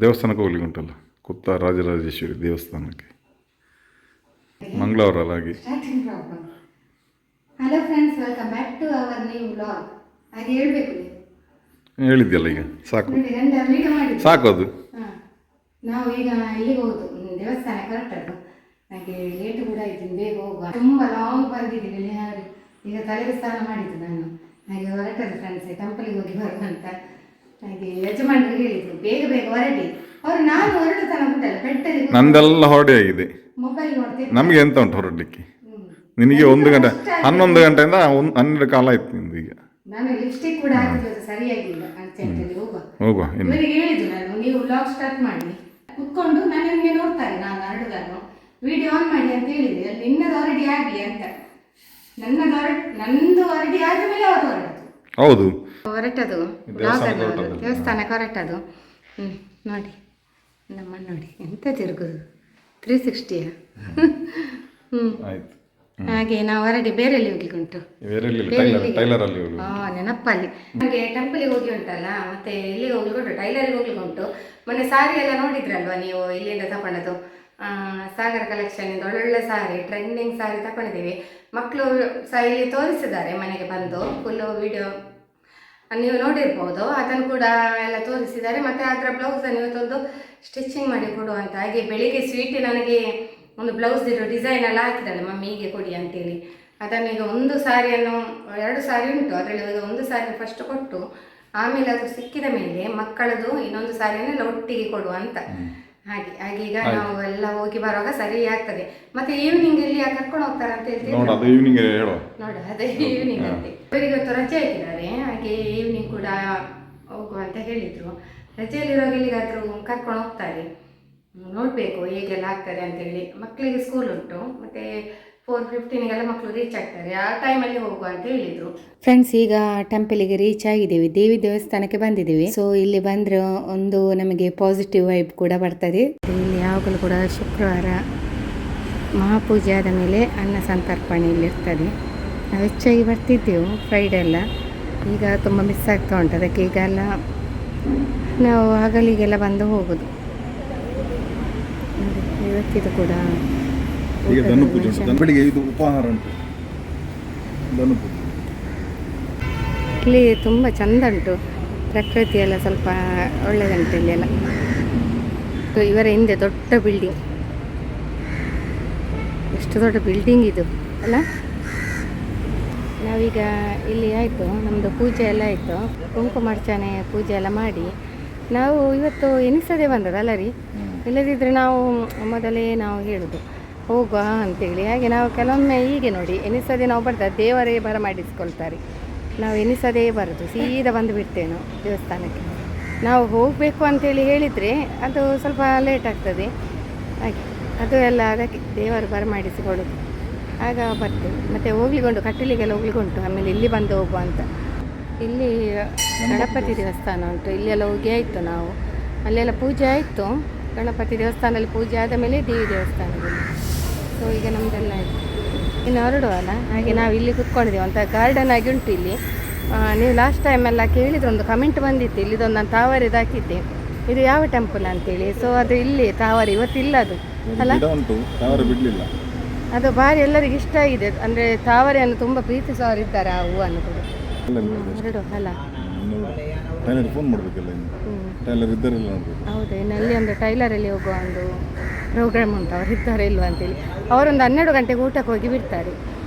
ದೇವಸ್ಥಾನಕ್ಕೆ ಹೋಗ್ಲಿಕ್ಕೆ ಉಂಟಲ್ಲ, ಕುತ್ತ ರಾಜರಾಜೇಶ್ವರಿ ದೇವಸ್ಥಾನಕ್ಕೆ ಮಂಗಳವಾರ ಹಾಗೆ. Hello friends, welcome back to our new vlog. ಹಾಗೆ ಹೇಳಬೇಕು ಹೇಳಿದ್ಯಲ್ಲ ಈಗ ಸಾಕು ಸಾಕು ಅದು. ನಾವು ಈಗ ಇಲ್ಲಿಗೆ ಹೋಗುದು, ದೇವಸ್ಥಾನ ಹೊರಟದ್ದು. ಹಾಗೆ ಲೇಟ್ ಕೂಡ ಆಯ್ತು, ಬೇಗ ಹೋಗುವ. ತುಂಬ ಲಾಂಗ್ ಬಂದಿದ್ದೀವಿ ಇಲ್ಲಿ. ಈಗ ತಲೆಗೆ ಸ್ನಾನ ಮಾಡಿದ್ದು ನಾನು. ಹಾಗೆ ಹೊರಟದ್ದು ಫ್ರೆಂಡ್ಸ್, ಟೆಂಪಲಿಗೆ ಹೋಗಿ ಬರುವಂತ. ಹಾಗೆ ಯಜಮಾನ್ರಿಗೆ ಹೇಳಿದ್ರು ಬೇಗ ಬೇಗ ಹೊರಡಿ. ಅವರು ನಾನು ಹೊರಡು ತನಕ ಉಂಟಲ್ಲ ಬೆಟ್ಟಲ್ಲಿ ನಂದೆಲ್ಲ ಹೊರಡಿ ಆಗಿದೆ. ಮೊಬೈಲ್ ನೋಡ್ತೇನೆ. ನಮಗೆ ಎಂತ ಉಂಟು ಹೊರಡಲಿಕ್ಕೆ? ನಿನಗೆ 1 ಗಂಟೆ 11 ಗಂಟೆಯಿಂದ 12 ಕಾಲ ಆಯ್ತು ನಿಮ್ದು. ಈಗ ನಾನು ಲಿಪ್ಸ್ಟಿಕ್ ಕೂಡ ಹಾಕಿದ್ದು ಸರಿಯಾಗಿಲ್ಲ. ಅರ್ಜೆಂಟಲ್ಲಿ ಹೋಗುವ. ಇವರಿಗೆ ಹೇಳಿದ್ದು ನಾನು, ನೀವು ವ್ಲಾಗ್ ಸ್ಟಾರ್ಟ್ ಮಾಡಿ ಕುತ್ಕೊಂಡು ನನಗೆ ನೋಡ್ತಾರೆ. ನಾನು ಹೊರಡುದನ್ನು ವಿಡಿಯೋ ಆನ್ ಮಾಡಿ ಅಂತ ಹೇಳಿದೆ. ನಿನ್ನದು ಹೊರಡಿ ಆಗಲಿ ಅಂತ. ನಂದು ಹೊರಡಿ ಆದ ಮೇಲೆ ಅವರು ಹೊರಟದು. ಹೌದು, ಹೊರಟದು ದೇವಸ್ಥಾನಕ್ಕೆ ಹೊರಟದು. ನೋಡಿ ನಮ್ಮ ನೋಡಿ ಎಂತ ತಿರುಗುದು, 360. ಹಾಗೆ ನಾವು ಹೊರಡಿ ಬೇರೆಲ್ಲಿ ಹೋಗ್ಲಿಕ್ಕೆ ಉಂಟು, ನೆನಪಲ್ಲಿ. ಹಾಗೆ ಟೆಂಪಲಿಗೆ ಹೋಗಿ ಉಂಟಲ್ಲ, ಮತ್ತೆ ಎಲ್ಲಿಗೆ ಹೋಗ್ಲಿಕ್ಕೆ ಉಂಟು, ಟೈಲರಿಗೆ ಹೋಗ್ಲಿಕ್ಕೆ ಉಂಟು. ಮೊನ್ನೆ ಸಾರಿ ಎಲ್ಲ ನೋಡಿದ್ರಲ್ವಾ ನೀವು, ಇಲ್ಲಿಂದ ತಗೊಂಡದ್ದು ಸಾಗರ ಕಲೆಕ್ಷನ್ ಇಂದ ಒಳ್ಳೊಳ್ಳೆ ಸಾರಿ, ಟ್ರೆಂಡಿಂಗ್ ಸಾರಿ ತಗೊಂಡಿದ್ದೀವಿ. ಮಕ್ಕಳು ಸಹ ಇಲ್ಲಿ ತೋರಿಸಿದ್ದಾರೆ ಮನೆಗೆ ಬಂದು, ಫುಲ್ಲು ವಿಡಿಯೋ ನೀವು ನೋಡಿರ್ಬೋದು. ಅದನ್ನು ಕೂಡ ಎಲ್ಲ ತೋರಿಸಿದ್ದಾರೆ. ಮತ್ತು ಅದರ ಬ್ಲೌಸನ್ನು ಇವತ್ತೊಂದು ಸ್ಟಿಚಿಂಗ್ ಮಾಡಿ ಕೊಡುವಂತ. ಹಾಗೆ ಬೆಳಿಗ್ಗೆ ಸ್ವೀಟ್ ನನಗೆ ಒಂದು ಬ್ಲೌಸ್ ಇರೋ ಡಿಸೈನ್ ಎಲ್ಲ ಹಾಕಿದ್ದಾಳೆ, ಮಮ್ಮಿ ಹೀಗೆ ಕೊಡಿ ಅಂತೇಳಿ. ಅದನ್ನು ಈಗ 1 ಸಾರಿಯನ್ನು 2 ಸಾರಿ ಉಂಟು, ಅದರಲ್ಲಿ ಈಗ 1 ಸಾರಿ ಫಸ್ಟ್ ಕೊಟ್ಟು, ಆಮೇಲೆ ಅದು ಸಿಕ್ಕಿದ ಮೇಲೆ ಮಕ್ಕಳದು ಇನ್ನೊಂದು ಸಾರಿಯನ್ನೆಲ್ಲ ಒಟ್ಟಿಗೆ ಕೊಡುವ ಅಂತ. ಹಾಗೆ ಈಗ ನಾವು ಎಲ್ಲ ಹೋಗಿ ಬರುವಾಗ ಸರಿ ಆಗ್ತದೆ. ಮತ್ತೆ ಈವ್ನಿಂಗ್ ಇಲ್ಲಿ ಕರ್ಕೊಂಡು ಹೋಗ್ತಾರೆ ಅಂತ ಹೇಳ್ತೀವಿ ನೋಡ, ಅದೇ ಈವ್ನಿಂಗ್ ಅಂತೆ. ಇವರಿಗೆ ಇವತ್ತು ರಜೆ ಹಾಕಿದ್ದಾರೆ, ಹಾಗೆ ಈವ್ನಿಂಗ್ ಕೂಡ ಹೋಗುವಂತ ಹೇಳಿದ್ರು. ರಜೆಯಲ್ಲಿರುವಾಗ ಎಲ್ಲಿಗಾದ್ರೂ ಕರ್ಕೊಂಡು ಹೋಗ್ತಾರೆ. ನೋಡಬೇಕು ಹೇಗೆಲ್ಲ ಆಗ್ತದೆ ಅಂತೇಳಿ. ಮಕ್ಕಳಿಗೆ ಸ್ಕೂಲ್ ಉಂಟು, ಮತ್ತು 4:15 ಮಕ್ಕಳು ರೀಚ್ ಆಗ್ತಾರೆ. ಆ ಟೈಮಲ್ಲಿ ಹೋಗುವ ಅಂತ ಹೇಳಿದರು. ಫ್ರೆಂಡ್ಸ್, ಈಗ ಟೆಂಪಲಿಗೆ ರೀಚ್ ಆಗಿದ್ದೀವಿ, ದೇವಿ ದೇವಸ್ಥಾನಕ್ಕೆ ಬಂದಿದ್ದೀವಿ. ಸೊ ಇಲ್ಲಿ ಬಂದರೆ ಒಂದು ನಮಗೆ ಪಾಸಿಟಿವ್ ವೈಬ್ ಕೂಡ ಬರ್ತದೆ. ಇಲ್ಲಿ ಯಾವಾಗಲೂ ಕೂಡ ಶುಕ್ರವಾರ ಮಹಾಪೂಜೆ ಆದ ಮೇಲೆ ಅನ್ನ ಸಂತರ್ಪಣೆ ಇಲ್ಲಿರ್ತದೆ. ನಾವು ಹೆಚ್ಚಾಗಿ ಬರ್ತಿದ್ದೆವು ಫ್ರೈಡೇ ಎಲ್ಲ. ಈಗ ತುಂಬ ಮಿಸ್ ಆಗ್ತಾ ಉಂಟು, ಅದಕ್ಕೆ ಈಗೆಲ್ಲ ನಾವು ಹಗಲಿಗೆಲ್ಲ ಬಂದು ಹೋಗೋದು. ಇವತ್ತಿದು ಕೂಡ ಈಗ ಧನು ಪೂಜೆ ಉಂಟು, ಬೆಳಿಗ್ಗೆ ಇದು ಉಪಹಾರ ಉಂಟು, ಧನು ಪೂಜೆ. ಇಲ್ಲಿ ತುಂಬ ಚಂದ ಉಂಟು, ಪ್ರಕೃತಿ ಎಲ್ಲ ಸ್ವಲ್ಪ ಒಳ್ಳೆದುಂಟು ಇಲ್ಲಿ ಎಲ್ಲ. ಇವರ ಹಿಂದೆ ದೊಡ್ಡ ಬಿಲ್ಡಿಂಗ್, ಎಷ್ಟು ದೊಡ್ಡ ಬಿಲ್ಡಿಂಗ್ ಇದು ಅಲ್ಲ. ನಾವೀಗ ಇಲ್ಲಿ ಆಯಿತು, ನಮ್ಮದು ಪೂಜೆ ಎಲ್ಲ ಆಯಿತು, ಕುಂಕುಮಾರ್ಚನೆ ಪೂಜೆ ಎಲ್ಲ ಮಾಡಿ ನಾವು ಇವತ್ತು ಎನಿಸದೆ ಬಂದದಲ್ಲ ರೀ. ಇಲ್ಲದಿದ್ದರೆ ನಾವು ಮೊದಲೇ ನಾವು ಹೇಳೋದು ಹೋಗುವ ಅಂತೇಳಿ. ಹಾಗೆ ನಾವು ಕೆಲವೊಮ್ಮೆ ಹೀಗೆ ನೋಡಿ ಎನಿಸದೆ ನಾವು ಬರ್ತಾರೆ, ದೇವರೇ ಬರಮಾಡಿಸ್ಕೊಳ್ತಾರೆ. ನಾವು ಎನಿಸದೇ ಬರೋದು, ಸೀದಾ ಬಂದು ಬಿಡ್ತೇವೆ ನಾವು ದೇವಸ್ಥಾನಕ್ಕೆ. ನಾವು ಹೋಗಬೇಕು ಅಂತೇಳಿ ಹೇಳಿದರೆ ಅದು ಸ್ವಲ್ಪ ಲೇಟ್ ಆಗ್ತದೆ. ಹಾಗೆ ಅದು ಎಲ್ಲ ಅದಕ್ಕೆ ದೇವರು ಬರಮಾಡಿಸಿಕೊಳ್ಳೋದು, ಆಗ ಬರ್ತೇವೆ. ಮತ್ತು ಹೋಗ್ಲಿಕ್ಕುಂಟು, ಕಟ್ಟಲಿಗೆಲ್ಲ ಹೋಗ್ಲಿಕ್ಕುಂಟು, ಆಮೇಲೆ ಇಲ್ಲಿ ಬಂದು ಹೋಗುವ ಅಂತ. ಇಲ್ಲಿ ಗಣಪತಿ ದೇವಸ್ಥಾನ ಉಂಟು, ಇಲ್ಲೆಲ್ಲ ಹೋಗಿ ಆಯಿತು ನಾವು. ಅಲ್ಲೆಲ್ಲ ಪೂಜೆ ಆಯಿತು, ಗಣಪತಿ ದೇವಸ್ಥಾನದಲ್ಲಿ ಪೂಜೆ ಆದ ಮೇಲೆ ದೇವಿ ದೇವಸ್ಥಾನದಲ್ಲಿ. ಸೊ ಈಗ ನಮ್ಮದೆಲ್ಲ ಆಯಿತು, ಇನ್ನು ಹೊರಡುವಲ್ಲ. ಹಾಗೆ ನಾವು ಇಲ್ಲಿ ಕೂತ್ಕೊಂಡಿದ್ದೇವೆ, ಅಂತ ಗಾರ್ಡನ್ ಆಗಿ ಉಂಟು ಇಲ್ಲಿ. ನೀವು ಲಾಸ್ಟ್ ಟೈಮ್ ಎಲ್ಲ ಕೇಳಿದ್ರು, ಒಂದು ಕಮೆಂಟ್ ಬಂದಿತ್ತು, ಇಲ್ಲಿದೊಂದು ನಾನು ತಾವರಿದು ಹಾಕಿದ್ದೆ, ಇದು ಯಾವ ಟೆಂಪಲ್ ಅಂತೇಳಿ. ಸೊ ಅದು ಇಲ್ಲಿ ತಾವರಿ, ಇವತ್ತಿಲ್ಲ ಅದು ಅಲ್ಲ, ಅದು ಭಾರಿ ಎಲ್ಲರಿಗೆ ಇಷ್ಟ ಆಗಿದೆ. ಅಂದರೆ ತಾವರೆಯನ್ನು ತುಂಬ ಪ್ರೀತಿಸೋರಿದ್ದಾರೆ ಆ ಹೂವನ್ನು ಕೂಡ. ಹೊರಡು ಅಲ್ಲ, ಹೌದು. ಇನ್ನು ಅಲ್ಲಿ ಒಂದು ಟೈಲರಲ್ಲಿ ಹೋಗುವ ಒಂದು ಪ್ರೋಗ್ರಾಮ್ ಉಂಟು, ಅವ್ರು ಇದ್ದಾರೆ ಇಲ್ವಾ ಅಂತೇಳಿ. ಅವರೊಂದು 12 ಗಂಟೆಗೆ ಊಟಕ್ಕೆ ಹೋಗಿ ಬಿಡ್ತಾರೆ,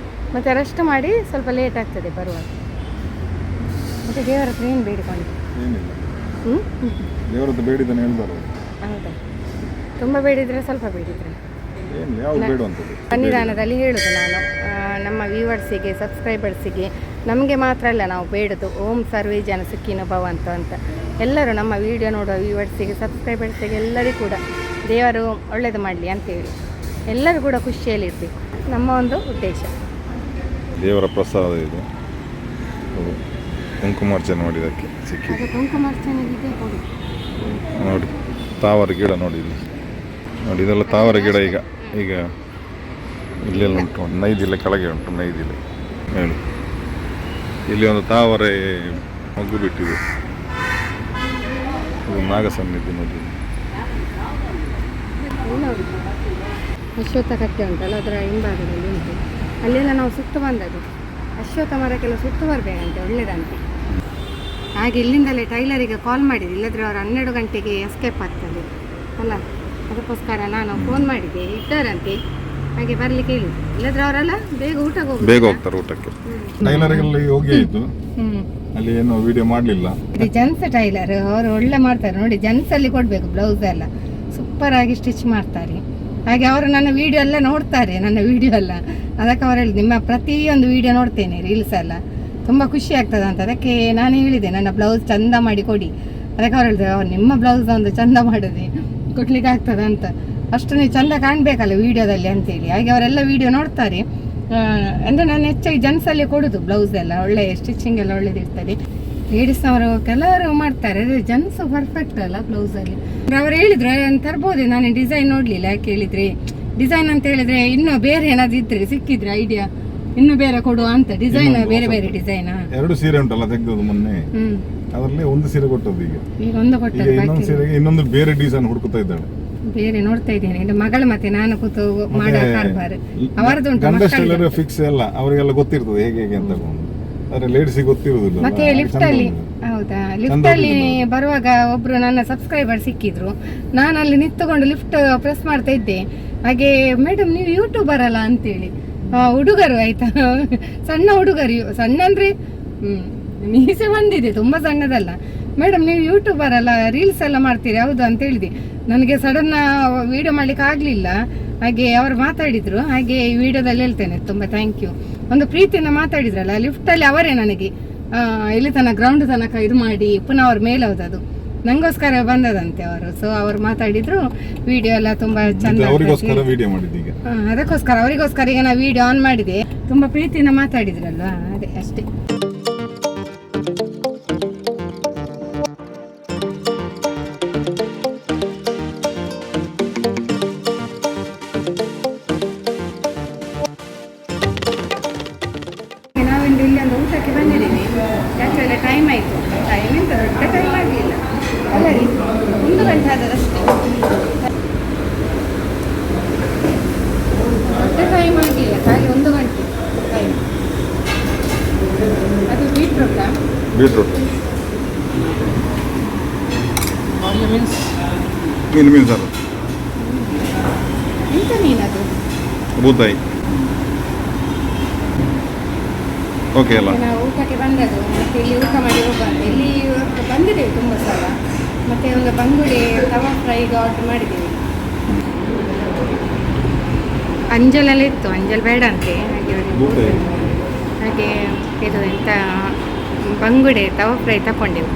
ಮತ್ತು ರೆಸ್ಟ್ ಮಾಡಿ ಸ್ವಲ್ಪ ಲೇಟ್ ಆಗ್ತದೆ ಬರುವಾಗ. ಮತ್ತು ದೇವರ ಹತ್ರ ಏನು ಬೇಡಿಕೊಂಡು ಹೌದಾ, ತುಂಬ ಬೇಡಿದರೆ ಸ್ವಲ್ಪ ಬೇಡಿದರೆ ಸನ್ನಿಧಾನದಲ್ಲಿ ಹೇಳೋದು ನಾನು ನಮ್ಮ ವ್ಯೂವರ್ಸಿಗೆ, ಸಬ್ಸ್ಕ್ರೈಬರ್ಸಿಗೆ, ನಮಗೆ ಮಾತ್ರ ಅಲ್ಲ ನಾವು ಬೇಡೋದು, ಓಂ ಸರ್ವೇ ಜನ ಸುಖಿನೋ ಭವಂತು ಅಂತ. ಎಲ್ಲರೂ ನಮ್ಮ ವಿಡಿಯೋ ನೋಡುವ ವ್ಯೂವರ್ಸಿಗೆ, ಸಬ್ಸ್ಕ್ರೈಬರ್ಸಿಗೆ ಎಲ್ಲರಿಗೂ ಕೂಡ ದೇವರು ಒಳ್ಳೆಯದು ಮಾಡಲಿ ಅಂತೇಳಿ ಎಲ್ಲರೂ ಕೂಡ ಖುಷಿಯಲ್ಲಿರ್ತೀವಿ, ನಮ್ಮ ಒಂದು ಉದ್ದೇಶ. ದೇವರ ಪ್ರಸಾದ ಇದು, ಕುಂಕುಮಾರ್ಚನೆ ಮಾಡಿದ್ದಕ್ಕೆ ಸಿಕ್ಕಿದೆ. ಕುಂಕುಮಾರ್ಚನೆ ಇದೆ ಕೊಡಿ ನೋಡಿ, ತಾವರ ಗಿಡ ನೋಡಿ ಇಲ್ಲಿ ನೋಡಿ, ಇದೆಲ್ಲ ತಾವರ ಗಿಡ. ಈಗ ಇಲ್ಲೆಲ್ಲ ಉಂಟು, ನೈದಿಲೆ ಕೆಳಗೆ ಉಂಟು, ನೈದಿಲೆ ಹೇಳಿ. ಇಲ್ಲಿ ಒಂದು ತಾವರೆ ಮಗ್ಗು ಬಿಟ್ಟಿದೆ, ಇದು ನಾಗಸನ್ನಿಧಿ ನೋಡಿ. ಅಶ್ವತ್ಥ ಕಟ್ಟೆ ಉಂಟಲ್ಲ ಅದರ ಹಿಂಭಾಗದಲ್ಲಿ ಉಂಟು. ಅಲ್ಲೆಲ್ಲ ನಾವು ಸುತ್ತು ಬಂದದ್ದು. ಅಶ್ವತ್ಥ ಮರಕ್ಕೆಲ್ಲ ಸುತ್ತು ಬರಬೇಕಂತೆ, ಒಳ್ಳೇದಂತೆ. ಹಾಗೆ ಇಲ್ಲಿಂದಲೇ ಟೈಲರಿಗೆ ಕಾಲ್ ಮಾಡಿದೆ, ಇಲ್ಲದ್ರೆ ಅವರು 12 ಗಂಟೆಗೆ ಎಸ್ಕೇಪ್ ಆಗ್ತದೆ ಅಲ್ಲ, ಅದಕ್ಕೋಸ್ಕರ ನಾನು ಫೋನ್ ಮಾಡಿದ್ದೆ, ಇದ್ದಾರಂತೆ, ಹಾಗೆ ಬರ್ಲಿಕ್ಕೆ ಹೇಳಿದ್ರು. ಇಲ್ಲದ್ರೆ ಅವರೆಲ್ಲ ಬೇಗ ಬೇಗ ಹೋಗ್ತಾರೆ ಊಟಕ್ಕೆ. ಟೈಲರಿಗೆಲ್ಲ ಹೋಗಿ ಆಯಿತು, ಅಲ್ಲಿ ಏನು ವಿಡಿಯೋ ಮಾಡಲಿಲ್ಲ. ಇದು ಜೆಂಟ್ಸ್ ಟೈಲರ್, ಅವರು ಒಳ್ಳೆ ಮಾಡ್ತಾರೆ ನೋಡಿ. ಜೆಂಟ್ಸ್ ಅಲ್ಲಿ ಕೊಡಬೇಕು ಬ್ಲೌಸ್ ಎಲ್ಲ, ಸೂಪರ್ ಆಗಿ ಸ್ಟಿಚ್ ಮಾಡ್ತಾರೆ. ಹಾಗೆ ಅವರು ನನ್ನ ವಿಡಿಯೋ ಎಲ್ಲ ನೋಡ್ತಾರೆ, ನನ್ನ ವಿಡಿಯೋ ಎಲ್ಲ. ಅದಕ್ಕೆ ಅವ್ರು ಹೇಳಿದ್ರು, ನಿಮ್ಮ ಪ್ರತಿಯೊಂದು ವಿಡಿಯೋ ನೋಡ್ತೇನೆ, ರೀಲ್ಸ್ ಎಲ್ಲ ತುಂಬ ಖುಷಿ ಆಗ್ತದೆ ಅಂತ. ಅದಕ್ಕೆ ನಾನು ಹೇಳಿದೆ, ನನ್ನ ಬ್ಲೌಸ್ ಚಂದ ಮಾಡಿ ಕೊಡಿ. ಅದಕ್ಕೆ ಅವ್ರು ಹೇಳಿದ್ರು, ನಿಮ್ಮ ಬ್ಲೌಸ್ ಒಂದು ಚಂದ ಮಾಡೋದೆ ಕೊಡ್ಲಿಕ್ಕೆ ಆಗ್ತದೆ ಅಂತ. ಅಷ್ಟು ನೀವು ಚಂದ ಕಾಣಬೇಕಲ್ಲ ವೀಡಿಯೋದಲ್ಲಿ ಅಂತೇಳಿ. ಹಾಗೆ ಅವರೆಲ್ಲ ವೀಡಿಯೋ ನೋಡ್ತಾರೆ. ಅಂದರೆ ನಾನು ಹೆಚ್ಚಾಗಿ ಜೆಂಟ್ಸಲ್ಲಿ ಕೊಡೋದು ಬ್ಲೌಸ್ ಎಲ್ಲ, ಒಳ್ಳೆ ಸ್ಟಿಚಿಂಗ್ ಎಲ್ಲ ಒಳ್ಳೇದಿರ್ತದೆ. ಲೇಡೀಸ್ನವರು ಕೆಲವರು ಮಾಡ್ತಾರೆ, ಅದೇ ಜೆಂಟ್ಸ್ ಪರ್ಫೆಕ್ಟ್ ಅಲ್ಲ ಬ್ಲೌಸಲ್ಲಿ. ಅವ್ರು ಹೇಳಿದ್ರು ತರ್ಬೋದೆ, ನಾನು ಡಿಸೈನ್ ನೋಡಲಿಲ್ಲ. ಯಾಕೆ ಹೇಳಿದ್ರೆ ಡಿಸೈನ್ ಅಂತ ಹೇಳಿದ್ರೆ ಇನ್ನೂ ಬೇರೆ ಏನಾದ್ರು ಇದ್ರೆ ಸಿಕ್ಕಿದ್ರೆ ಐಡಿಯಾ ಇನ್ನು ಬೇರೆ ಕೊಡುವ ಅಂತ. ಡಿಸೈನ್ ಬೇರೆ ಬೇರೆ ಡಿಸೈನ್. 2 ಸೀರೆ ಉಂಟಲ್ಲ ತೆಗೆದದ್ದು ಮೊನ್ನೆ, ಅದರಲ್ಲಿ ಒಂದು ಸೀರೆ ಕೊಟ್ಟದ್ದು. ಈಗ ಒಂದು ಕೊಟ್ಟದ್ದು, ಇನ್ನೊಂದು ಸೀರೆಗೆ ಇನ್ನೊಂದು ಬೇರೆ ಡಿಸೈನ್ ಹುಡುಕ್ತಾ ಇದ್ದಾಳೆ. ಬೇರೆ ನೋಡ್ತಾ ಇದ್ದೇನೆ. ಇದು ಮಗಳು ಮತ್ತೆ ನಾನು ಕೂತು ಮಾಡೋ ಕಾರ್ಬಾರ್ ಅವರದ್ದು ಉಂಟು. ಫಿಕ್ಸ್ ಎಲ್ಲ ಅವರಿಗೆಲ್ಲ ಗೊತ್ತಿರ್ತದೆ ಹೇಗೆ ಹೇಗೆ ಅಂತ. ಆದ್ರೆ ಲೇಡೀಸಿಗೆ ಗೊತ್ತಿರುವುದಿಲ್ಲ. ಮತ್ತೆ ಲಿಫ್ಟ್ ಅಲ್ಲಿ, ಹೌದಾ, ಲಿಫ್ಟ್ ಅಲ್ಲಿ ಬರುವಾಗ ಒಬ್ರು ನನ್ನ ಸಬ್ಸ್ಕ್ರೈಬರ್ ಸಿಕ್ಕಿದ್ರು. ನಾನು ಅಲ್ಲಿ ನಿಂತುಕೊಂಡು ಲಿಫ್ಟ್ ಪ್ರೆಸ್ ಮಾಡ್ತಾ ಇದ್ದೆ. ಹಾಗೆ ಮೇಡಮ್ ನೀವು ಯೂಟ್ಯೂಬರ್ ಅಲ್ಲ ಅಂತೇಳಿ, ಹುಡುಗರು ಆಯ್ತಾ, ಸಣ್ಣ ಹುಡುಗರು, ಸಣ್ಣ ಅಂದ್ರೆ ಮೀಸೆ ಬಂದಿದೆ, ತುಂಬಾ ಸಣ್ಣದಲ್ಲ. ಮೇಡಮ್ ನೀವು ಯೂಟ್ಯೂಬರ್ ಅಲ್ಲ, ರೀಲ್ಸ್ ಎಲ್ಲ ಮಾಡ್ತೀರಿ, ಹೌದು ಅಂತ ಹೇಳಿದೆ. ನನಗೆ ಸಡನ್ ವಿಡಿಯೋ ಮಾಡ್ಲಿಕ್ಕೆ ಆಗಲಿಲ್ಲ. ಹಾಗೆ ಅವರು ಮಾತಾಡಿದ್ರು, ಹಾಗೆ ಈ ವಿಡಿಯೋದಲ್ಲಿ ಹೇಳ್ತೇನೆ. ತುಂಬ ಥ್ಯಾಂಕ್ ಯು. ಒಂದು ಪ್ರೀತಿಯಿಂದ ಮಾತಾಡಿದ್ರಲ್ಲ ಲಿಫ್ಟಲ್ಲಿ, ಅವರೇ ನನಗೆ ಇಲ್ಲಿ ತನಕ ಗ್ರೌಂಡ್ ತನಕ ಇದು ಮಾಡಿ ಪುನಃ ಅವ್ರ ಮೇಲೆ ಹೋದದು, ನಂಗೋಸ್ಕರ ಬಂದದಂತೆ ಅವರು. ಸೊ ಅವ್ರು ಮಾತಾಡಿದ್ರು, ವಿಡಿಯೋ ಎಲ್ಲ ತುಂಬಾ ಚಂದ. ಅದಕ್ಕೋಸ್ಕರ ಅವರಿಗೋಸ್ಕರ ಈಗ ನಾ ವಿಡಿಯೋ ಆನ್ ಮಾಡಿದೆ. ತುಂಬಾ ಪ್ರೀತಿಯಿಂದ ಮಾತಾಡಿದ್ರಲ್ವಾ, ಅದೇ ಅಷ್ಟೇ. ನಾವಿಂದು ಇಲ್ಲಿ ಒಂದು ಊಟಕ್ಕೆ ಬಂದಿದ್ದೀವಿ. ಯಾಕೆಂದರೆ ಟೈಮ್ ಆಯಿತು. ಟೈಮ್ ಎಂತ ದೊಡ್ಡ ಟೈಮ್ ಆಗಲಿಲ್ಲ ಅಲ್ಲ ರೀ, 1 ಗಂಟೆ ಆದದಷ್ಟೇ. ದೊಡ್ಡ ಟೈಮ್ ಆಗಲಿಲ್ಲ, ಖಾಲಿ 1 ಗಂಟೆ ಟೈಮ್. ಅದು ಬೀಟ್ರೂಟಾ? ಬೀಟ್ರೂಟ್ ಮೀನು ಸರ್. ಎಂತ ಮೀನದು? ಬೂತಾಯಿ. ಓಕೆ ಅಲ್ಲ, ನಾವು ಊಟಕ್ಕೆ ಬಂದದ್ದು. ಮತ್ತೆ ಇಲ್ಲಿ ಊಟ ಮಾಡಿ ಹೋಗ್ಬಂದು ಇಲ್ಲಿ ಬಂದಿದ್ದೇವೆ ತುಂಬ ಸಲ. ಮತ್ತೆ ಒಂದು ಬಂಗುಡೆ ತವಾ ಫ್ರೈಗೆ ಆರ್ಡರ್ ಮಾಡಿದ್ದೀವಿ. ಅಂಜಲಲ್ಲಿ ಇತ್ತು, ಅಂಜಲ್ ಬೇಡ ಅಂತೆ. ಹಾಗೆ ಇದು ಎಂತ ಬಂಗುಡೆ ತವಾ ಫ್ರೈ ತಗೊಂಡೆವು.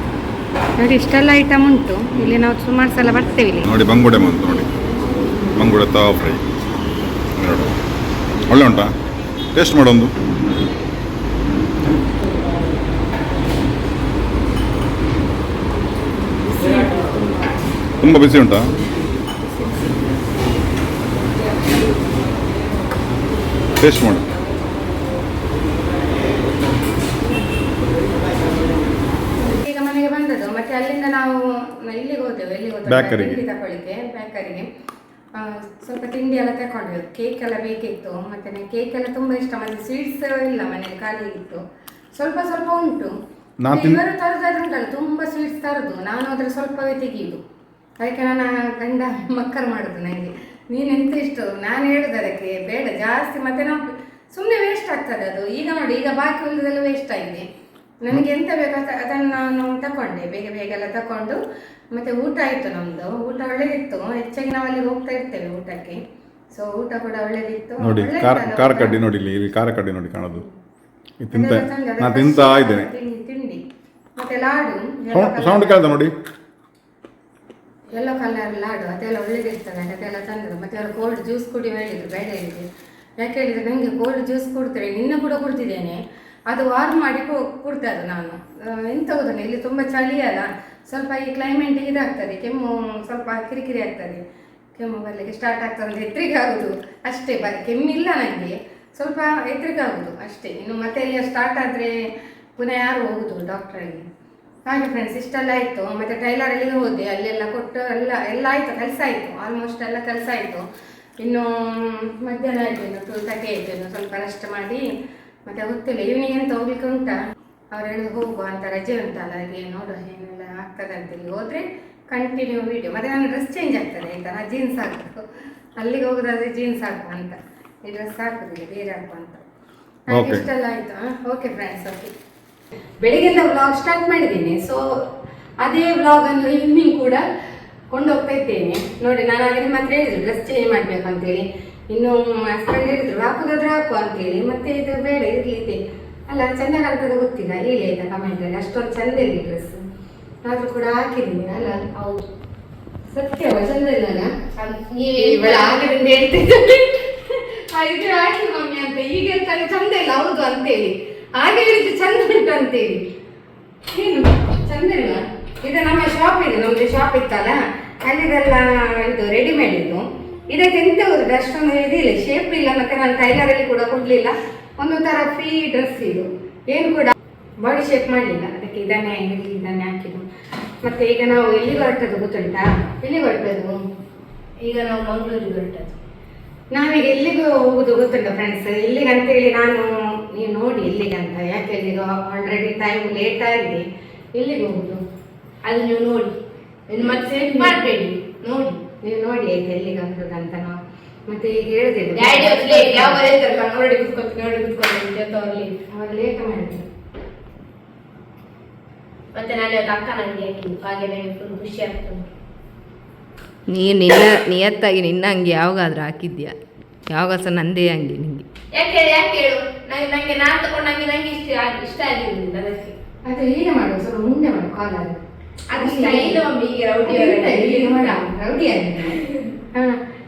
ನೋಡಿ ಇಷ್ಟೆಲ್ಲ ಐಟಮ್ ಉಂಟು ಇಲ್ಲಿ. ನಾವು ಸುಮಾರು ಸಲ ಬರ್ತೇವೆ ಇಲ್ಲಿ. ನೋಡಿ ಬಂಗುಡೆ ಬಂತು, ನೋಡಿ ಬಂಗುಡೆ ತವಾ ಫ್ರೈ ನೋಡಿ, ಒಳ್ಳೆ ಉಂಟಾ? ಟೇಸ್ಟ್ ಮಾಡೊಂದು. ತುಂಬ ಬಿಸಿ ಉಂಟಾ? ಟೇಸ್ಟ್ ಮಾಡು. ಈಗ ಮನೆಗೆ ಬಂದದ್ದು. ಮತ್ತೆ ಅಲ್ಲಿಂದ ನಾವು ಇಲ್ಲಿಗೆ ಹೋದೆವು. ತಿಂಡಿ ತಗೊಳ್ಳಿಕ್ಕೆ ಬೇಕರಿಗೆ ಸ್ವಲ್ಪ ತಿಂಡಿ ಎಲ್ಲ ತಗೊಂಡೆವು. ಕೇಕ್ ಎಲ್ಲ ಬೇಕಿತ್ತು. ಮತ್ತೆ ನನಗೆ ಕೇಕ್ ಎಲ್ಲ ತುಂಬಾ ಇಷ್ಟ. ಮತ್ತೆ ಸ್ವೀಟ್ಸ್ ಇಲ್ಲ ಮನೇಲಿ, ಖಾಲಿ ಇತ್ತು. ಸ್ವಲ್ಪ ಸ್ವಲ್ಪ ಉಂಟು. ಇವರು ತರದಾದ್ರೆ ಉಂಟಲ್ಲ ತುಂಬಾ ಸ್ವೀಟ್ಸ್ ತರೋದು, ನಾನು ಅದ್ರ ಸ್ವಲ್ಪವೇ ತೆಗೆಯುದು. ಅದಕ್ಕೆ ನನ್ನ ಗಂಡ ಮಕ್ಕರು ಮಾಡುದು ನನಗೆ, ನೀನೆಂತ ಇಷ್ಟು. ನಾನು ಹೇಳುದು ಅದಕ್ಕೆ ಬೇಡ ಜಾಸ್ತಿ, ಮತ್ತೆ ನಾವು ಸುಮ್ಮನೆ ವೇಸ್ಟ್ ಆಗ್ತದೆ ಅದು. ಈಗ ನೋಡಿ, ಈಗ ಬಾಕಿ ಉಳಿದೆಲ್ಲ ವೇಸ್ಟ್ ಆಗಿದೆ. ನನಗೆ ಎಂತ ಬೇಕು ಅದನ್ನು ನಾನು ತಗೊಂಡೆ, ಬೇಗ ಬೇಗ ಎಲ್ಲ ತಗೊಂಡು. ಮತ್ತೆ ಊಟ ಆಯಿತು ನಮ್ಮದು. ಊಟ ಒಳ್ಳೇದಿತ್ತು. ಹೆಚ್ಚಾಗಿ ನಾವು ಅಲ್ಲಿ ಹೋಗ್ತಾ ಇರ್ತೇವೆ ಊಟಕ್ಕೆ. ಸೊ ಊಟ ಕೂಡ ಒಳ್ಳೇದಿತ್ತು. ನೋಡಿ ಖಾರ ಕಡ್ಡಿ ನೋಡಿ, ಇಲ್ಲಿ ಖಾರ ಕಡ್ಡಿ ನೋಡಿ ಕಾಣೋದು. ನಾನು ತಿಂತಾ ಇದ್ದೇನೆ. ತಿಂಡಿ ಮತ್ತೆ ಲಾಡು ಸೌಂಡ್ ಕೇಳ್ದ ನೋಡಿ, ಯೆಲ್ಲೋ ಕಲರ್ ಲಾಡು, ಅದೆಲ್ಲ ಒಳ್ಳೇದಿರ್ತದೆ. ಅದೆಲ್ಲ ತಂದರು. ಮತ್ತೆ ಅವರು ಕೋಲ್ಡ್ ಜ್ಯೂಸ್ ಕುಡಿ ಹೇಳಿದ್ರು, ಬೇಡ ಹೇಳಿದ್ರು. ಯಾಕೆ ಹೇಳಿದ್ರೆ ನನಗೆ ಕೋಲ್ಡ್ ಜ್ಯೂಸ್ ಕೊಡ್ತಾರೆ, ನಿನ್ನೆ ಕೂಡ ಕುಡ್ತಿದ್ದೇನೆ. ಅದು ವಾರ್ಮ್ ಮಾಡಿ ಕುಡ್ತದ್ದು ನಾನು. ಎಂತ ಹೋದನು, ಇಲ್ಲಿ ತುಂಬ ಚಳಿ ಅಲ್ಲ, ಸ್ವಲ್ಪ ಈ ಕ್ಲೈಮೇಟಿಗೆ ಇದಾಗ್ತದೆ, ಕೆಮ್ಮು ಸ್ವಲ್ಪ ಕಿರಿಕಿರಿ ಆಗ್ತದೆ. ಕೆಮ್ಮು ಬರಲಿಕ್ಕೆ ಸ್ಟಾರ್ಟ್ ಆಗ್ತದೆ ಅಂತ ಹೆದರಿಕೆ ಆಗೋದು ಅಷ್ಟೇ. ಕೆಮ್ಮಿಲ್ಲ ನನಗೆ, ಸ್ವಲ್ಪ ಹೆದರಿಕೆ ಆಗೋದು ಅಷ್ಟೇ. ಇನ್ನು ಮತ್ತೆ ಇಲ್ಲಿ ಸ್ಟಾರ್ಟ್ ಆದರೆ ಪುನಃ ಯಾರು ಹೋಗುದು ಡಾಕ್ಟ್ರಲ್ಲಿ. ಹಾಗೆ ಫ್ರೆಂಡ್ಸ್, ಇಷ್ಟೆಲ್ಲ ಆಯಿತು. ಮತ್ತು ಟೈಲರಲ್ಲಿಗೆ ಹೋದೆ, ಅಲ್ಲೆಲ್ಲ ಕೊಟ್ಟು ಎಲ್ಲ ಆಯಿತು, ಕೆಲಸ ಆಯಿತು. ಆಲ್ಮೋಸ್ಟ್ ಎಲ್ಲ ಕೆಲಸ ಆಯಿತು. ಇನ್ನು ಮಧ್ಯಾಹ್ನ ಆಯ್ತು, ಇನ್ನು 2:30 ಆಯ್ತು. ಇನ್ನು ಸ್ವಲ್ಪ ರೆಸ್ಟ್ ಮಾಡಿ ಮತ್ತೆ ಗೊತ್ತಿಲ್ಲ ಈವ್ನಿಂಗ್ ಅಂತ ಹೋಗ್ಲಿಕ್ಕೆ ಉಂಟಾ. ಅವ್ರು ಹೇಳಿದ್ರು ಹೋಗುವ ಅಂತ, ರಜೆ ಉಂಟಲ್ಲ, ಹಾಗೆ ನೋಡುವ ಏನೆಲ್ಲ ಆಗ್ತದೆ ಅಂತೇಳಿ. ಹೋದ್ರೆ ಕಂಟಿನ್ಯೂ ವಿಡಿಯೋ. ಮತ್ತೆ ನಾನು ಡ್ರೆಸ್ ಚೇಂಜ್ ಆಗ್ತದೆ ಆಯ್ತಾ, ನಾನು ಜೀನ್ಸ್ ಹಾಕಬೇಕು. ಅಲ್ಲಿಗೆ ಹೋಗೋದಾದ್ರೆ ಜೀನ್ಸ್ ಹಾಕುವ ಅಂತ, ಈ ಡ್ರೆಸ್ ಹಾಕುದಿಲ್ಲ, ಬೇರೆ ಹಾಕುವ ಅಂತ. ಹಾಗೆ ಇಷ್ಟೆಲ್ಲ ಆಯ್ತು. Okay friends, okay. ಬೆಳಿಗ್ಗೆಯಿಂದ ವ್ಲಾಗ್ ಸ್ಟಾರ್ಟ್ ಮಾಡಿದ್ದೀನಿ. ಸೊ ಅದೇ ವ್ಲಾಗ್ ಅನ್ನು ಈವ್ನಿಂಗ್ ಕೂಡ ಕೊಂಡೋಗ್ತಾ ಇದ್ದೇನೆ. ನೋಡಿ, ನಾನು ಆಗ ನಿಮ್ಮ ಹತ್ರ ಹೇಳಿದ್ರು ಡ್ರೆಸ್ ಚೇಂಜ್ ಮಾಡಬೇಕು ಅಂತೇಳಿ. ಇನ್ನು ಹಸ್ಬೆಂಡ್ ಹೇಳಿದ್ರು ಹಾಕುದಾದ್ರೆ ಹಾಕು ಅಂತೇಳಿ. ಮತ್ತೆ ಇದು ಬೇಡ ಇರಲಿ ಇದೆ ಅಲ್ಲ, ಚೆಂದ ಕಾಣ್ತದೆ ಗೊತ್ತಿಲ್ಲ, ಹೇಳಿ ಆಯ್ತಾ ಕಮೆಂಟಲ್ಲಿ. ಅಷ್ಟೊಂದು ಚೆಂದ ಇಲ್ಲ ಡ್ರೆಸ್, ಆದ್ರೂ ಕೂಡ ಹಾಕಿದ್ದೀನಿ ಅಲ್ಲ. ಹೌದು, ಸತ್ಯವ ಚೆಂದ ಇಲ್ಲಲ್ಲ. ಇವಳು ಆಗಿರಿಂದ ಹೇಳ್ತಿದ್ದೆ ಇದು ಹಾಕಿ ಮಮ್ಮಿ ಅಂತ. ಈಗ ಹೇಳ್ತಾನೆ ಚಂದ ಇಲ್ಲ, ಹೌದು ಅಂತೇಳಿ. ಹಾಗೆ ಹೇಳಿದ್ದು ಚಂದ ಉಂಟು ಅಂತೇಳಿ. ಏನು ಚಂದ ಇಲ್ಲ. ಇದು ನಮ್ಮ ಶಾಪ್ ಇದೆ, ನಮ್ದು ಶಾಪ್ ಇತ್ತಲ್ಲ, ಅಲ್ಲಿದೆಲ್ಲ ಇದು ರೆಡಿಮೇಡ್ ಇದು. ಇದಕ್ಕೆ ಎಂತ ಹೋದ್ರೆ ಅಷ್ಟೊಂದು ಇದಿಲ್ಲ, ಶೇಪ್ ಇಲ್ಲ. ಮತ್ತೆ ನಾನು ಟೈಲರಲ್ಲಿ ಕೂಡ ಕೊಡ್ಲಿಲ್ಲ. ಒಂದು ತರ ಫ್ರೀ ಡ್ರೆಸ್ ಇದು, ಏನು ಕೂಡ ಬಾಡಿ ಶೇಪ್ ಮಾಡಲಿಲ್ಲ. ಅದಕ್ಕೆ ಇದನ್ನೇ ಹಾಕಿದ್ದು. ಮತ್ತೆ ಈಗ ನಾವು ಎಲ್ಲಿಗೆ ಹೊರಟದ್ದು ಗೊತ್ತುಂಟಾ? ಎಲ್ಲಿಗೆ ಹೊರಟದ್ದು? ಈಗ ನಾವು ಮಂಗಳೂರಿಗೆ ಹೊರಟದ್ದು. ನಾವೀಗ ಎಲ್ಲಿಗೂ ಹೋಗುದು ಗೊತ್ತುಂಟ ಫ್ರೆಂಡ್ಸ್? ಎಲ್ಲಿಗೆ ಅಂತೇಳಿ ನೀವು ನೋಡಿ ಎಲ್ಲಿಗೆ ಅಂತ. ಯಾಕೆ ಹೇಳಿದ್ರು ಆಲ್ರೆಡಿ ಟೈಮ್ ಲೇಟ್ ಆಗಿದೆ. ಎಲ್ಲಿಗೆ ಹೋಗುದು ಅದು ನೀವು ನೋಡಿ, ಮತ್ತೆ ಮಾಡಬೇಡಿ, ನೋಡಿ ನೀವು ನೋಡಿ ಆಯ್ತು ಎಲ್ಲಿಗೆ ಹೋಗುದಂತ. ನಾವು ಮತ್ತೆ ಈಗ ಹೇಳಿದ್ದೇವೆ ನೋಡಿ ಅವಾಗ ಲೇಟ್ ಮಾಡಿದ್ರು. ಮತ್ತೆ ನಾನು ಅಕ್ಕ ನನಗೆ ಹಾಗೆ ಫುಲ್ ಖುಷಿ ಆಗ್ತದೆ. ನಿಯತ್ತಾಗಿ ನಿನ್ನ ಅಂಗಿ ಯಾವಾಗಾದ್ರೂ ಹಾಕಿದ್ಯಾ? ಯಾವಾಗ ಸಹ ನಂದೇ ಅಂಗಿ ನಿಂಗೆ. ಯಾಕೆ ಹೇಳು, ನಂಗೆ ನಾನು ತಗೊಂಡಂಗೆ ನಂಗೆ ಇಷ್ಟ ಆಗಿರಲಿಲ್ಲ. ಅದಕ್ಕೆ ಅದು ಹೀಗೆ ಮಾಡುವ, ಸ್ವಲ್ಪ ಮುಂದೆ ಮಾಡು ಕಾಲರ್. ಅದು ಸ್ಟೈಲ್ ಮಮ್ಮಿ, ಈಗ ರೌಡಿ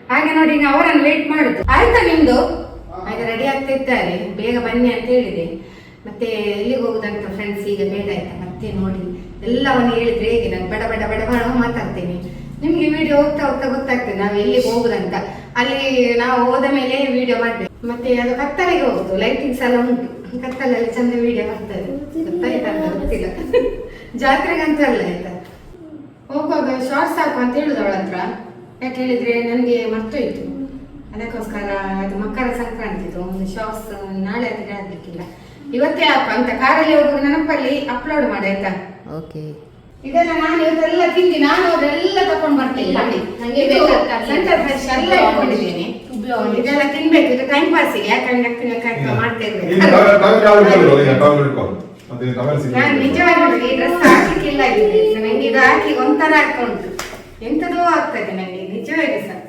ಹಾಗೆ ನೋಡಿ, ಈಗ ಅವರನ್ನು ವೇಟ್ ಮಾಡುದು. ಆಯ್ತಾ ನಿಮ್ದು? ಹಾಗೆ ರೆಡಿ ಆಗ್ತಾ ಇದ್ದಾರೆ, ಬೇಗ ಬನ್ನಿ ಅಂತ ಹೇಳಿದೆ. ಮತ್ತೆ ಎಲ್ಲಿಗೆ ಹೋಗುದಂತ ಫ್ರೆಂಡ್ಸ್ ಈಗ ಬೇಡ ಆಯ್ತಾ. ಮತ್ತೆ ನೋಡಿ ಎಲ್ಲವನ್ನು ಹೇಳಿದ್ರೆ ಹೇಗೆ ನಾನು ಬಡ ಬಡ ಬಡ ಬಡ ಮಾತಾಡ್ತೇನೆ. ನಿಮ್ಗೆ ವಿಡಿಯೋ ಹೋಗ್ತಾ ಹೋಗ್ತಾ ಗೊತ್ತಾಗ್ತದೆ ನಾವು ಎಲ್ಲಿಗೆ ಹೋಗುದಂತ. ಅಲ್ಲಿ ನಾವು ಹೋದ ಮೇಲೆ ವಿಡಿಯೋ ಮಾಡ್ಬೇಕು. ಮತ್ತೆ ಅದು ಕತ್ತಲೆಗೆ ಹೋಗುದು, ಲೈಟಿಂಗ್ಸ್ ಎಲ್ಲ ಉಂಟು ಕತ್ತಲಲ್ಲಿ, ಚಂದ ವಿಡಿಯೋ ಬರ್ತದೆ. ಗೊತ್ತಾಯ್ತಾ ಅಂತ ಗೊತ್ತಿಲ್ಲ, ಜಾತ್ರೆಗಂತ ಅಲ್ಲ ಆಯ್ತಾ. ಹೋಗುವಾಗ ಶಾರ್ಟ್ಸ್ ಹಾಕು ಅಂತ ಹೇಳುದು ಅವಳ ಹತ್ರ. ಯಾಕೆ ಹೇಳಿದ್ರೆ ನನಗೆ ಮರ್ತೋಯ್ತು, ಅದಕ್ಕೋಸ್ಕರ. ಅದು ಮಕರ ಸಂಕ್ರಾಂತಿದು ಒಂದು ಶಾರ್ಟ್ಸ್ ನಾಳೆ ಹತ್ತಿರ ಆಗ್ಲಿಕ್ಕಿಲ್ಲ, ಇವತ್ತೇ ಹಾಕು ಅಂತ. ಕಾರಲ್ಲಿ ಹೋಗುವಾಗ ನೆನಪಲ್ಲಿ ಅಪ್ಲೋಡ್ ಮಾಡಿ ಆಯ್ತಾ. ಓಕೆ. ಇದೆಲ್ಲ ನಾನು ಇವತ್ತೆಲ್ಲ ತಿಂಡಿ ನಾನು ಅವರೆಲ್ಲ ತಕೊಂಡ್ ಬರ್ತೇನೆ. ಸೆಂಟರ್ ಫ್ರೆಶ್ ಎಲ್ಲ ಇಟ್ಕೊಂಡಿದ್ದೇನೆ. ಇದೆಲ್ಲ ತಿನ್ಬೇಕು, ಇದು ಟೈಮ್ ಪಾಸಿಗೆ. ಯಾಕಂದ್ರೆ ಮಾಡ್ತಾ ಇರ್ಬೇಕು. ನಾನು ನಿಜವಾಗಿ ಈ ಡ್ರೆಸ್ ಹಾಕ್ಲಿಕ್ಕಿಲ್ಲ. ನಂಗೆ ಇದು ಹಾಕಿ ಒಂಥರ ಹಾಕೊಂಡು ಎಂತದೋ ಆಗ್ತದೆ ನಂಗೆ ನಿಜವಾಗಿ ಸಹ.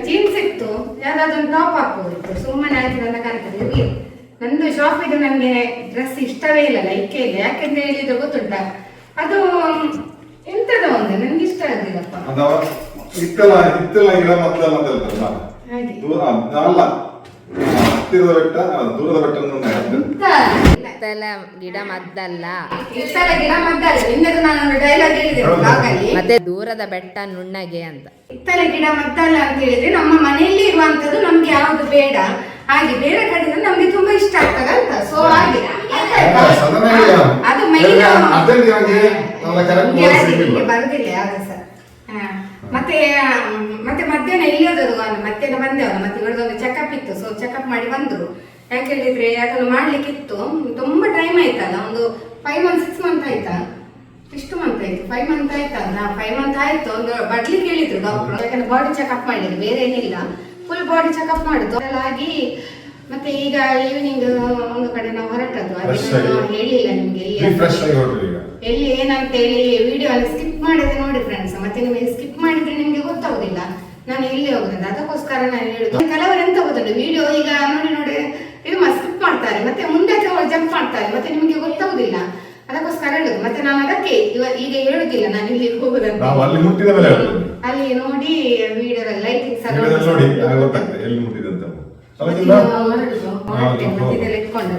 ಜೀನ್ಸ್ ಇತ್ತು, ಯಾವ್ದಾದ್ರು ಟಾಪ್ ಹಾಕೋದಿತ್ತು, ಸುಮ್ಮನೆ ಹಾಕಿದ ಅಂತ ಕಾಣ್ತದೆ. ಇರ್ಲಿ, ನಂದು ಶಾಪ್ ಇದು. ನನಗೆ ಡ್ರೆಸ್ ಇಷ್ಟವೇ ಇಲ್ಲ, ಲೈಕೆ ಇಲ್ಲ. ಯಾಕೆಂತ ಹೇಳಿದ್ರೆ ಗೊತ್ತುಂಟ, ಅದು ಎಂತದ ಒಂದು ನಂಗೆ ಇಷ್ಟ ಆಗಿಲ್ಲಪ್ಪ. ಗಿಡ ಮದ್ದಲ್ಲ, ಗಿಡ ಮದ್ದಲ್ಲ. ನಿನ್ನದು ನಾನು ಡೈಲಾಗ್ ಹೇಳಿದೆ ಬ್ಲಾಗಲ್ಲಿ. ಮತ್ತೆ ದೂರದ ಬೆಟ್ಟ ನುಣ್ಣಗೆ ಅಂತ. ಇತ್ತಲೆ ಗಿಡ ಮದ್ದಲ್ಲ ಅಂತ ಹೇಳಿದ್ರೆ ನಮ್ಮ ಮನೆಯಲ್ಲಿ ಇರುವಂತದ್ದು ನಮ್ಗೆ ಯಾವ್ದು ಬೇಡ, ಹಾಗೆ ಬೇರೆ ಕಡೆ ನಮ್ಗೆ ತುಂಬಾ ಇಷ್ಟ ಆಗ್ತದೆ ಅಂತ. ಸೊ ಹಾಗೆ ಅದು ಮೈನ್ ಬರುದಿಲ್ಲ ಯಾವ್ದು ಸಹ. ಮತ್ತೆ ಮತ್ತೆ ಮಧ್ಯಾಹ್ನ ಎಲ್ಲಿ ಹೋದದು? ಮಧ್ಯಾಹ್ನ ಬಂದೆವಲ್ಲ, ಮತ್ತೆ ಇವರದೊಂದು ಚೆಕಪ್ ಇತ್ತು. ಸೊ ಚೆಕಪ್ ಮಾಡಿ ಬಂದ್ರು. ಯಾಕೆ ಹೇಳಿದ್ರೆ ಅದನ್ನು ಮಾಡ್ಲಿಕ್ಕಿತ್ತು. ತುಂಬಾ ಟೈಮ್ ಆಯ್ತಲ್ಲ, ಒಂದು 5 months 6 months ಆಯ್ತಾ, ಎಷ್ಟು ಮಂತ್ ಆಯ್ತು? 5 months ಆಯ್ತಲ್ಲ. 5 months ಆಯ್ತು. ಒಂದು ಬರ್ಲಿಕ್ಕೆ ಹೇಳಿದ್ರು ಡಾಕ್ಟರ್. ಯಾಕಂದ್ರೆ ಬಾಡಿ ಚೆಕಪ್ ಮಾಡಿದ್ರು, ಬೇರೆ ಏನಿಲ್ಲ, ಫುಲ್ ಬಾಡಿ ಚೆಕಪ್ ಮಾಡುದು ಆಗಿ. ಮತ್ತೆ ಈಗ ಈವ್ನಿಂಗ್ ಒಂದು ಕಡೆ ನಾವು ಹೊರಟದ್ದು. ಹೇಳಿಲ್ಲ ನಿಮ್ಗೆ ಎಲ್ಲಿ ಏನಂತ ಹೇಳಿ. ವಿಡಿಯೋ ಅಲ್ಲಿ ಸ್ಕಿಪ್ ಮಾಡಿದ್ರೆ ನೋಡಿ ಫ್ರೆಂಡ್ಸ್. ಮತ್ತೆ ನಿಮಗೆ ಸ್ಕಿಪ್ ಮಾಡಿದ್ರೆ ನಿಮ್ಗೆ ಗೊತ್ತಾಗುದಿಲ್ಲ ನಾನು ಎಲ್ಲಿ ಹೋಗುದಂತ. ಅದಕ್ಕೋಸ್ಕರ ನಾನು ಹೇಳುದು. ಕೆಲವರು ಎಂತ ಗೊತ್ತುಂಟು, ವಿಡಿಯೋ ಈಗ ನೋಡಿ ಇದು ಸ್ಕಿಪ್ ಮಾಡ್ತಾರೆ, ಮತ್ತೆ ಮುಂದೆ ಜಂಪ್ ಮಾಡ್ತಾರೆ, ಮತ್ತೆ ನಿಮ್ಗೆ ಗೊತ್ತಾಗುದಿಲ್ಲ. ಅದಕ್ಕೋಸ್ಕರ ಹೇಳುದು. ಮತ್ತೆ ನಾನು ಅದಕ್ಕೆ ಈಗ ಹೇಳುದಿಲ್ಲ ನಾನು ಇಲ್ಲಿ ಹೋಗುದಂತ. ಅಲ್ಲಿ ನೋಡಿ ವಿಡಿಯೋ ಲೈಟಿಂಗ್ಸ್ ಇಟ್ಕೊಂಡು